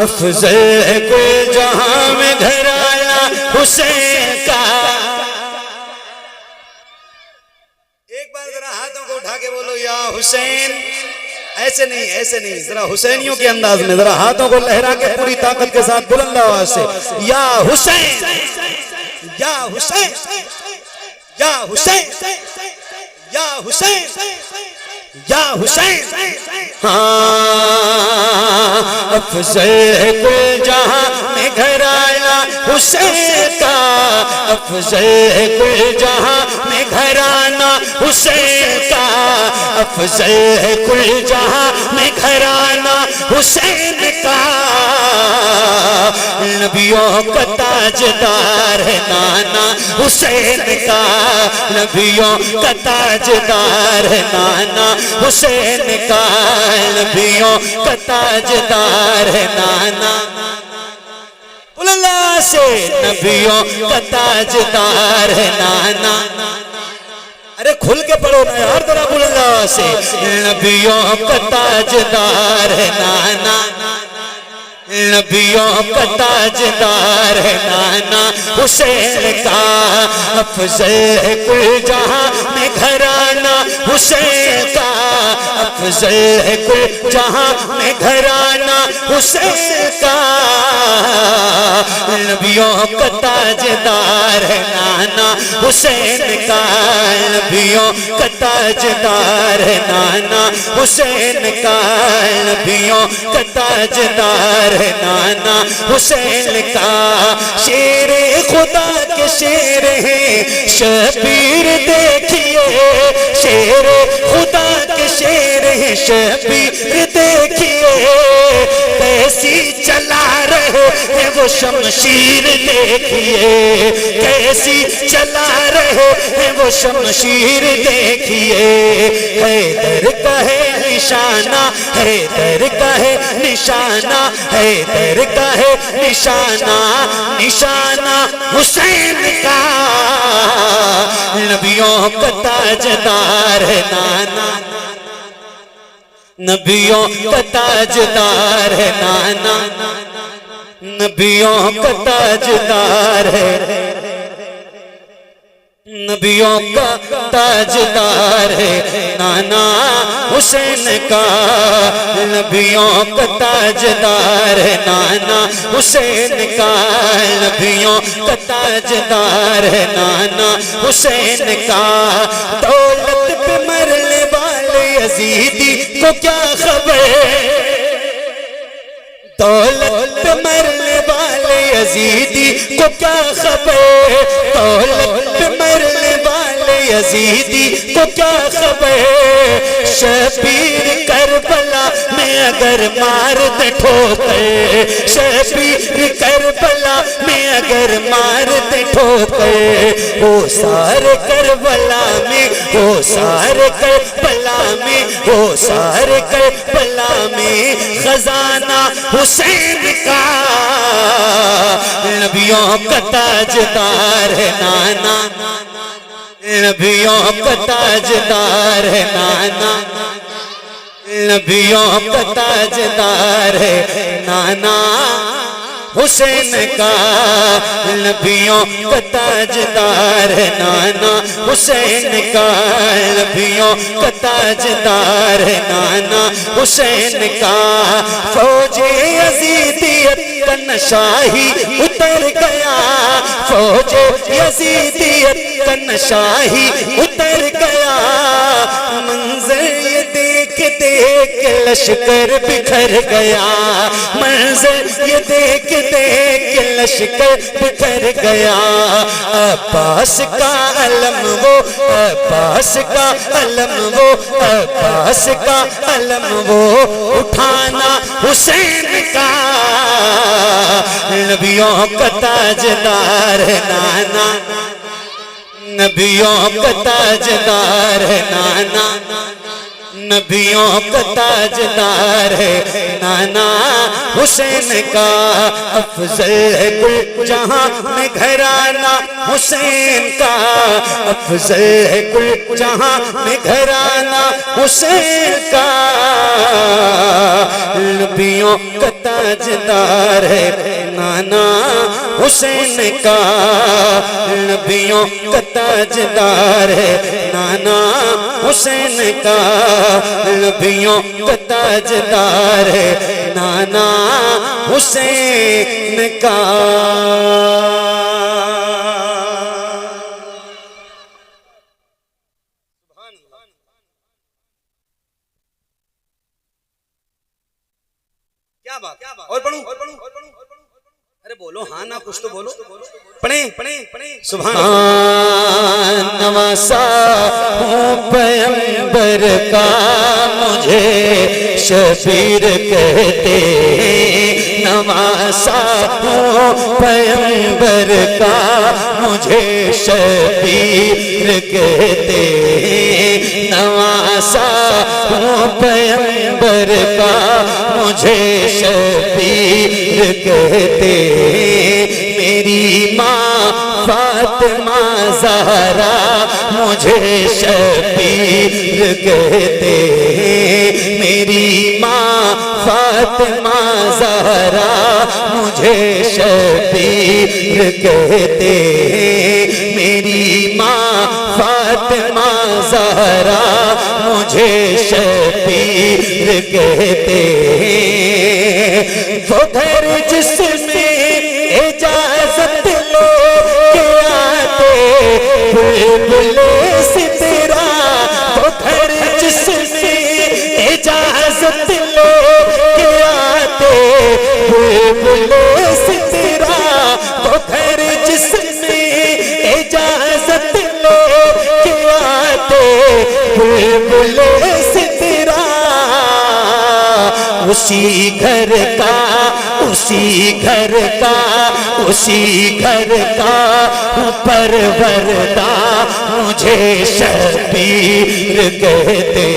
अफजल है कुल जहां में घराना हुसैन का। एक बार जरा हाथों को उठा के बोलो या हुसैन। ऐसे नहीं, ऐसे नहीं, जरा हुसैनियों के अंदाज में, जरा हाथों को लहरा के पूरी ताकत के साथ बुलंद आवाज से या हुसैन, या हुसैन, या हुसैन, या हुसैन, या हुसैन। हाँ, अफजल है कुल जहां में घराना हुसैन का। अफजल है कुल जहां में घराना हुसैन का। अफजल है कुल जहां में घराना हुसैन का। नबियों का ताजदार है नाना हुसैन का। नबियों का ताजदार है नाना हुसैन का। नबियों का ताजदार है नाना अल्लाह से। नबियों का ताजदार है नाना। अरे खुल के पढ़ो ना यार, जरा अल्लाह से। नबियों का ताजदार है नाना। नबियों का ताजदार है नाना हुसैन का। अफजल है कुल जहां में घराना हुसैन का। अफजल है कुल जहां में घराना हुसैन का। नबियों का ताजदार है नाना हुसैन का। नबियों का ताजदार है नाना हुसैन का। नबियों का ताजदार है नाना हुसैन का। शेर खुदा के शेर हैं शबीर देखिए। शेर खुदा के शेर हैं शबीर देखिए। कैसी चला रहे हैं वो शमशीर देखिए। कैसी चला रहे हैं वो शमशीर देखिए। हैदर का है निशाना, हैदर का है निशाना, हैदर का है निशाना, निशाना हुसैन का। नबियों का ताजदार है नाना। नबियों का ताजदार है नाना। नबियों का ताजदार है। नबियों का ताजदार है नाना हुसैन का। नबियों का ताजदार है नाना हुसैन का। नबियों का ताजदार है नाना हुसैन का। दौलत पे मरने वाले यजीदी को क्या खबर। दौलत पे मरने वाले यजीदी को क्या खबर। दौलत पे मरने वाले यजीदी को क्या खबर। शबीर करबला में अगर मार दे ठोकर। शबीर करबला में अगर मार दे ठोकर। वो सारे करबला में, वो सारे करबला में, वो सारे करबला में खजाना हुसैन का। नबियों का ताजदार है नाना। नबियों का ताजदार है नाना। नबियों का ताजदार है नाना हुसैन का। नबियों का ताजदार है नाना हुसैन का। नबियों का ताजदार है नाना हुसैन का। फौजे यजीदियत का नशा ही उतर गया। फौजे यजीदियत का नशा ही उतर गया। मंजर ये देख देख लश्कर बिखर गया। मंजर ये देख देख लश्कर बिखर गया। अब्बास का अलम वो, अब्बास का अलम वो, अब्बास का अलम वो उठाना हुसैन का। नबियों का ताजदार है नाना। नबियों का ताजदार है नाना। नबियों का ताजदार है नाना हुसैन का। अफजल है कुल जहां में घराना हुसैन का। अफजल है कुल जहां में घराना हुसैन का। नबियों का ताजदार है नाना हुसैन का, नबियों का ताजदार है नाना हुसैन का, नबियों का ताजदार है नाना हुसैन का। क्या बात और पढ़ूं? अरे बोलो हाँ ना, कुछ तो बोलो। पढ़े सुभान नवासा हूँ पैगंबर का, मुझे शबीर कहते, नवासा हूँ पैगंबर का, मुझे शबीर कहते, नवासा हूँ पैगंबर का, मुझे शबीर कहते, मेरी माँ फातिमा ज़हरा मुझे शबीर कहते, मेरी माँ फातिमा ज़हरा मुझे शबीर कहते, मेरी माँ फातिमा ज़हरा मुझे शबीर कहते, वो घर जिसमें इजाजत लो के आते बुलबुले सितरा, वो घर जिसमें इजाजत लो के आते बुलबुले सितरा, वो घर जिसमें इजाजत लो के आते बुलबुले सितरा, उसी घर का उसी घर का उसी घर का परवरदा मुझे शबीर कहते,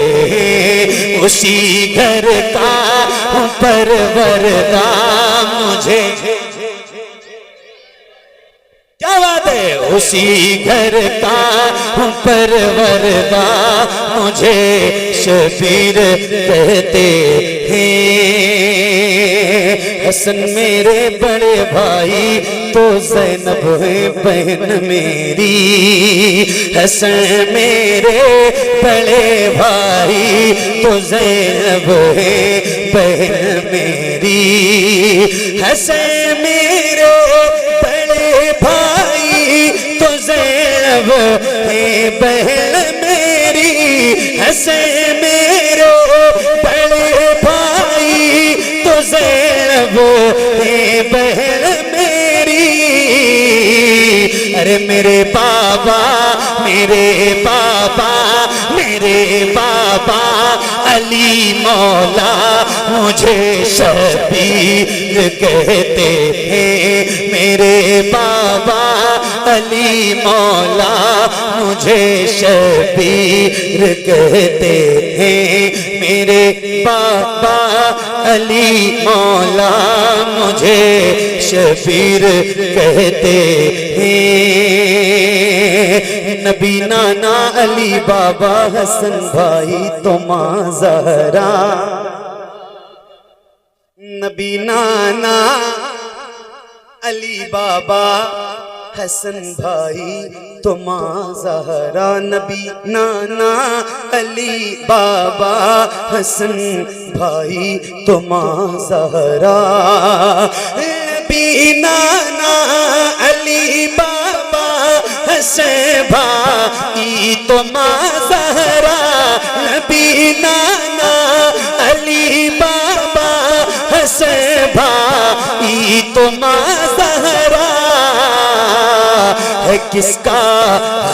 उसी घर का परवरदा मुझे, क्या बात है, उसी घर का परवरदा मुझे शबीर कहते हैं। हसन मेरे बड़े भाई तो ज़ैनब है बहन मेरी, हसन मेरे बड़े भाई तो ज़ैनब है बहन मेरी, हसन मेरे बड़े भाई तो ज़ैनब है बहन मेरी, हसन मेरे बड़े भाई तो ज़ैनब है बहन मेरी, अरे मेरे बाबा अली मौला मुझे शबीर कहते हैं, मेरे बाबा अली मौला मुझे शबीर कहते हैं, मेरे बाबा अली मौला मुझे शबीर कहते हैं। नबी नाना अली बाबा हसन भाई तो माँ ज़हरा, नबी नाना अली बाबा हसन भाई तो माँ ज़हरा, नबी नाना अली बाबा हसन भाई तो माँ ज़हरा, नबी नाना अली बाबा हसन भाई तो माँ ज़हरा, नबी नाना अली बाबा हसन भाई तो माँ ज़हरा, है किसका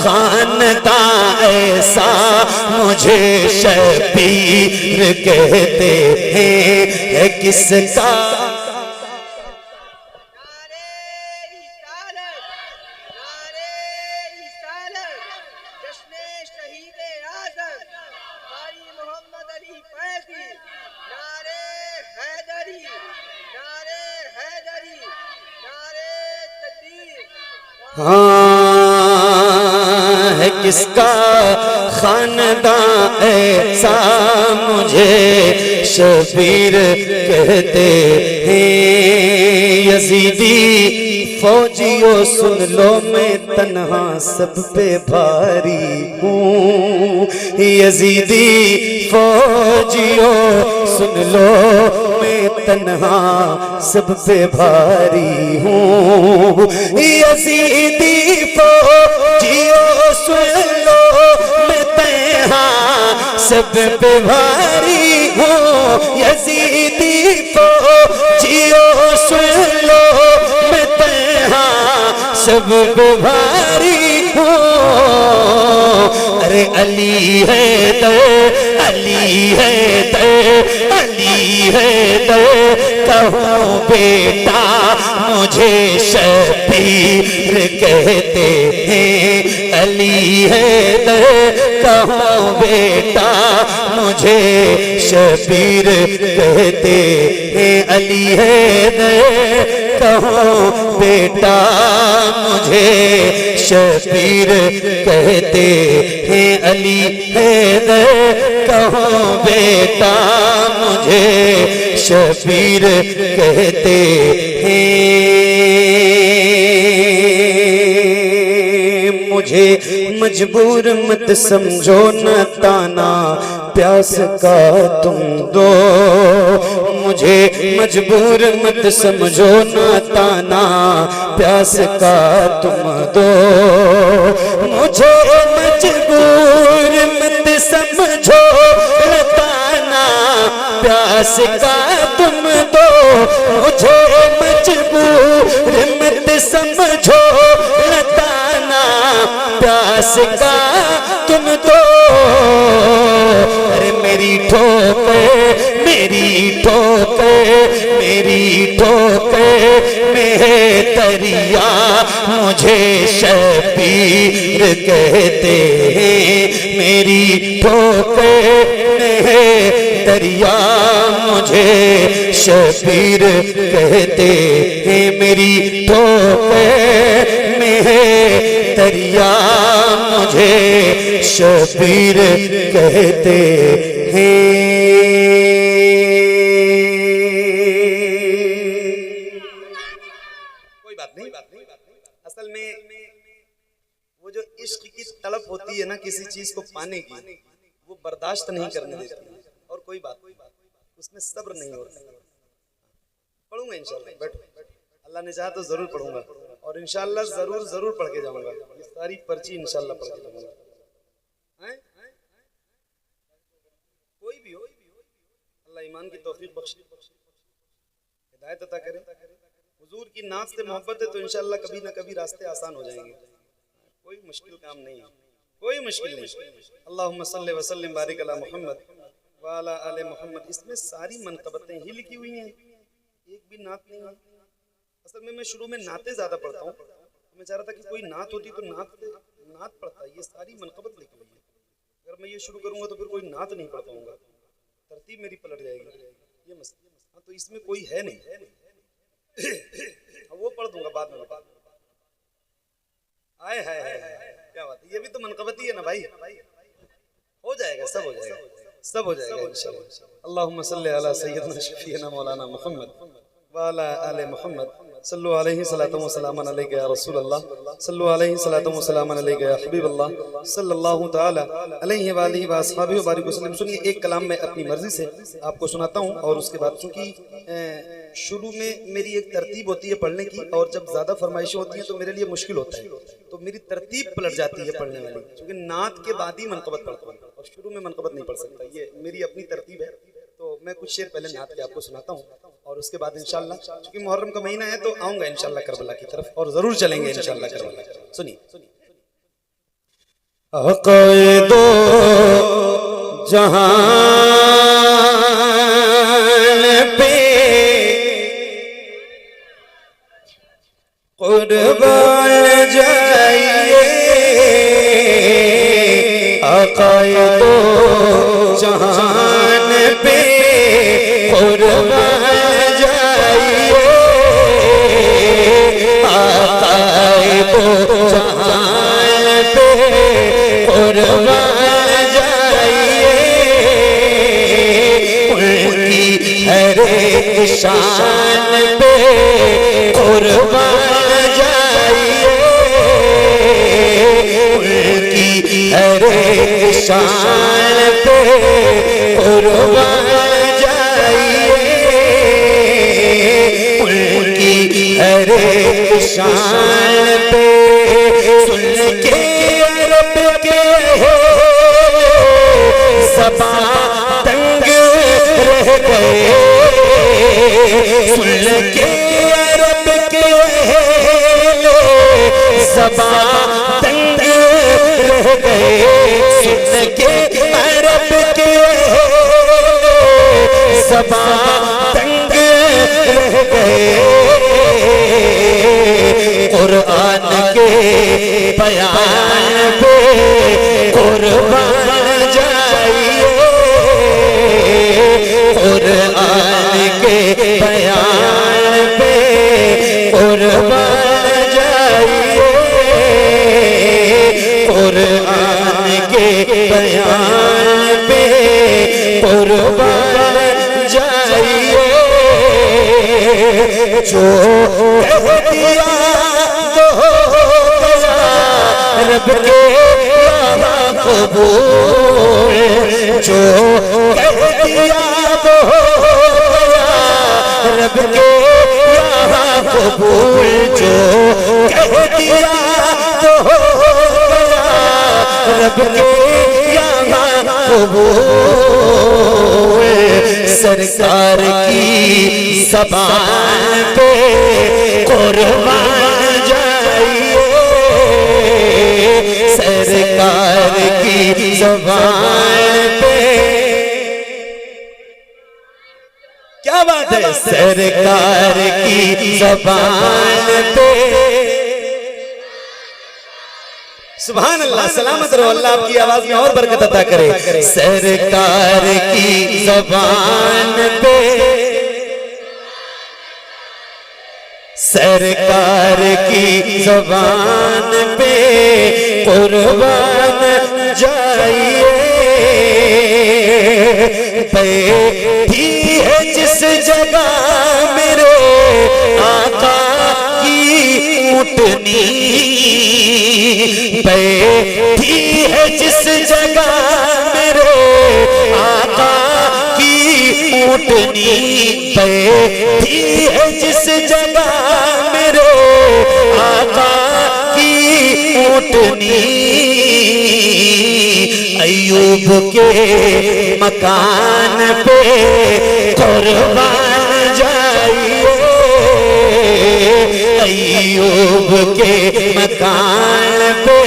खानदां ऐसा मुझे शबीर कहते हैं, है किसका हाँ, है किसका खानदां ऐसा मुझे शबीर कहते हैं। यजीदी फौजियों सुन लो मैं तन्हा सब पे भारी हूँ। यजीदी फौजियों सुन लो मैं तन्हा सब पे भारी हूँ। यजीदी फौजियों सुन लो मैं तन्हा सब पे भारी हूँ। यजीदी फौजियों सुन लो मैं तन्हा सब पे भारी हूँ। अरे अली है तो अली है तो अली है तो कहूँ बेटा मुझे शबीर कहते हैं। अली है तो कहूँ बेटा मुझे शबीर कहते हैं। अली है तो कहूँ बेटा मुझे शबीर कहते हैं। अली हैदर कहूँ बेटा मुझे शबीर कहते हैं। मुझे मजबूर मत समझो न ताना प्यास का तुम दो। मुझे मजबूर मत समझो न ताना प्यास का तुम दो। मुझे मजबूर मत समझो न ताना प्यास का तुम दो। मुझे मजबूर मत समझो न ताना प्यास का तुम दो। अरे मेरी ठोकर मेरी ठोकर मेरी ठोकर में दरिया मुझे शबीर कहते हैं। मेरी ठोकर में दरिया मुझे शबीर कहते हैं। मेरी ठोकर में दरिया मुझे शबीर कहते हैं। कोई बात नहीं। असल में वो जो इश्क की तड़प होती है ना किसी चीज को पाने की, वो बर्दाश्त नहीं करने देती। और कोई बात उसमें सब्र नहीं होता। पढ़ूंगा इंशाल्लाह, बैठो, अल्लाह ने चाहा तो जरूर पढ़ूंगा और इंशाल्लाह जरूर पढ़ के जाऊंगा। ये सारी पर्ची इंशाल्लाह पढ़ के जाऊंगा। कोई भी हो, अल्लाह ईमान की तौफीक बख्शे, हिदायत अता करे। हुजूर की नात से मोहब्बत है तो इंशाल्लाह कभी ना कभी रास्ते आसान हो जाएंगे। कोई मुश्किल काम नहीं है, कोई मुश्किल नहीं। अल्लाहुम्मा सल्ली व सल्लिम बारिक अला मुहम्मद व अला आले मुहम्मद। इसमें सारी मनकबतें ही लिखी हुई हैं, एक भी नात नहीं है। असल में मैं शुरू में नातें ज्यादा पढ़ता हूँ। मैं चाह रहा था कि कोई नात होती तो नात पढ़ता। ये सारी मनकबत लिखी हुई है। अगर मैं ये शुरू करूंगा तो फिर कोई नात नहीं पढ़ पाऊंगा, तरतीब मेरी पलट जाएगी। ये मसला हाँ, तो इसमें कोई है नहीं। वो पढ़ दूंगा बाद में। आए हाय क्या बात है, ये भी तो मनकबत ही है ना भाई। हो जाएगा, सब हो जाएगा, सब हो जाएगा इंशाल्लाह। अल्लाहुम्मा सल्ली अला सय्यदना शफीना मौलाना मुहम्मद व अला आले मुहम्मद। सल्लु अलैहि सलातु व सलामन अलैका या रसूल अल्लाह। सल्लु अलैहि सलातु व सलामन अलैका या हबीब अल्लाह सल्लल्लाहु तआला अलैहि व आलिहि व अस्हाबिहि व बारिक वसल्लम। सुनिए, एक कलाम मैं अपनी मर्जी से आपको सुनाता हूँ और उसके बाद चूंकि शुरू में मेरी एक तरतीब होती है पढ़ने की और जब ज्यादा फरमाइशें होती हैं तो मेरे लिए मुश्किल होता है, तो मेरी तरतीब पलट जाती है पढ़ने वाली। क्योंकि नात के बाद ही मनकबत पढ़ता हूँ और शुरू में मनकबत नहीं पढ़ सकता। ये मेरी अपनी तरतीब है। तो मैं कुछ शेर पहले नात के आपको सुनाता हूँ और उसके बाद इंशाल्लाह, क्योंकि मुहर्रम का महीना है तो आऊंगा इंशाल्लाह करबला की तरफ और जरूर चलेंगे इंशाल्लाह करबला। सुनिए, अक़ीदो जहान पे कुर्बान जाइए। अक़ीदो जहान पे कुर्बान जाइए। अक़ीदो जहान पे कुर्बान एक शान पे कुर्बान जाइए, उनकी हर एक शान पे कुर्बान जाइए, उनकी हर एक शान पे। सुन के रब के ज़बां तंग रह गए, सुन के रब के ज़बां तंग रह गए, सुन के रब के ज़बां तंग रह गए। कुरान के बयान पे कुर्बान जाइए, कुरान के बयान पे कुर्बान जाइए, कुरान के बयान पे कुर्बान जाइए। जो कह दिया तो हो गया, रब के यहाँ कबूल, जो कह दिया तो हो गया, रब के यहाँ कबूल, जो कह दिया तो हो गया, रब के यहाँ कबूल। सरकार की ज़बान पे कुर्बान जाइए, सरकार की ज़बान पे। क्या बात है, सरकार की ज़बान पे। सुभान अल्लाह, सलामत रहो, अल्लाह आपकी आवाज में और बरकत अता करे। सरकार की ज़बान पे, सरकार की ज़बान पे कुर्बान जाइए, बैठी है जिस जगह मेरे आका की ऊँटनी, बैठी है जिस जगह मेरे आका की ऊँटनी, बैठी है जिस जगह मेरे आका की ऊँटनी। अय्यूब के मकान पे कुर्बान जाइए, अय्यूब के मकान पे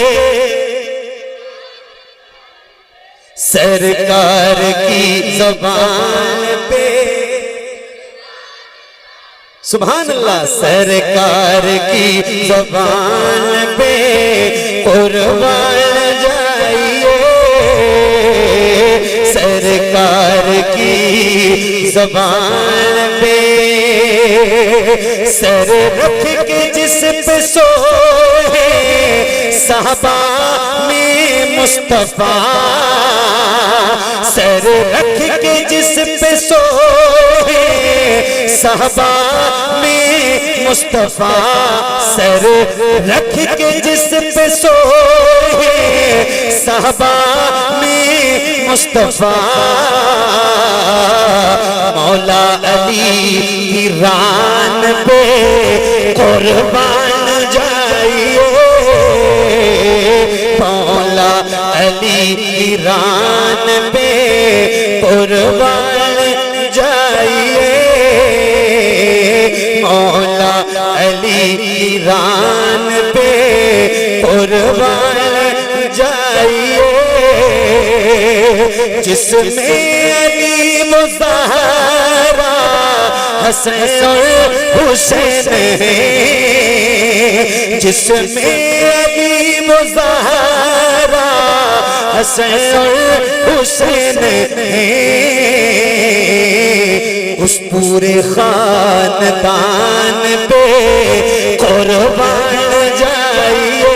सरकार की ज़बान पे। सुभान अल्लाह, सरकार की ज़बान पे कुर्बान जाइए, सरकार की ज़बान पे। सर रख के जिस पे सोए साहबा में मुस्तफा, सर रख के जिस पे सोए साहबा में मुस्तफा, सर रख के जिस पे सोए साहबा में मुस्तफा। मौला अली की रान पे कुर्बान जाइए, मौला अली की रान पे कुर्बान जाइए, मौला अली की रान पे कुर्बान जाइए। जिसमें अली मुज़हरा हसन और हुसैन है, जिसमें अली मुज़हरा हसन और हुसैन है, उस पूरे खानदान पे कुर्बान जाइए।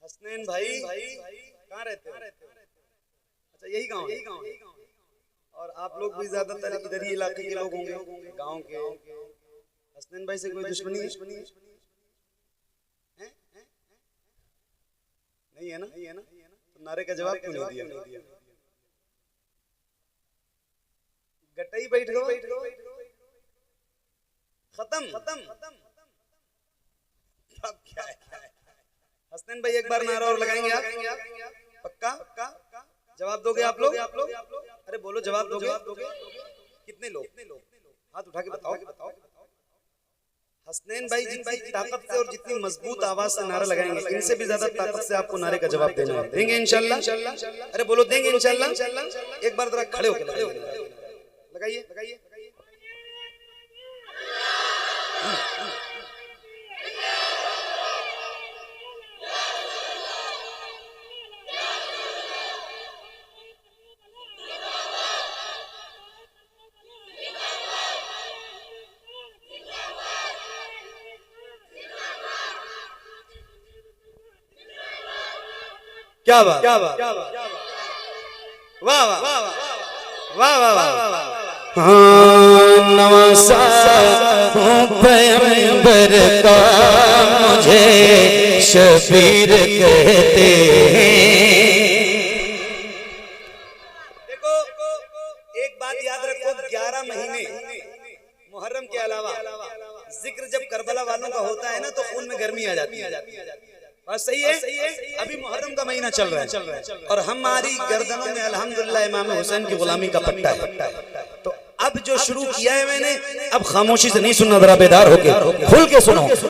हसनैन भाई कहाँ रहते हो? अच्छा यही गांव है। और आप लोग भी ज्यादातर इधर ही इलाके के लोग होंगे, गांव के। हसनैन भाई से कोई दुश्मनी है? नहीं है ना? तो नारे का जवाब क्यों नहीं दिया? गटई बैठ गो, खत्म। अब क्या है? हसनैन भाई एक बार नारा और लगाएंगे आप? पक्का? जवाब दोगे आप लोग? अरे बोलो, जवाब दोगे? कितने लोग? हाथ उठा के बताओ। हसनैन भाई जितनी ताकत से और जितनी मजबूत आवाज से नारा लगाएंगे, इनसे भी ज्यादा ताकत से आपको नारे का जवाब देना है। देंगे इंशाल्लाह? अरे बोलो, देंगे इंशाल्लाह? एक बार जरा खड़े होकर लगाइए। क्या बात, वाह। नवासा पैगंबर का मुझे शबीर कहते हैं। देखो एक बात याद रखो, 11 महीने मुहर्रम के अलावा जिक्र जब करबला वालों का होता है ना, तो खून में गर्मी आ जाती है। बस सही है। अभी मुहर्रम का महीना चल रहा है और हमारी गर्दनों में अल्हम्दुलिल्लाह इमाम हुसैन की गुलामी का पट्टा है। तो अब जो शुरू किया है मैंने, अब खामोशी से नहीं सुनना, जरा बेदार होके खुल के सुनो।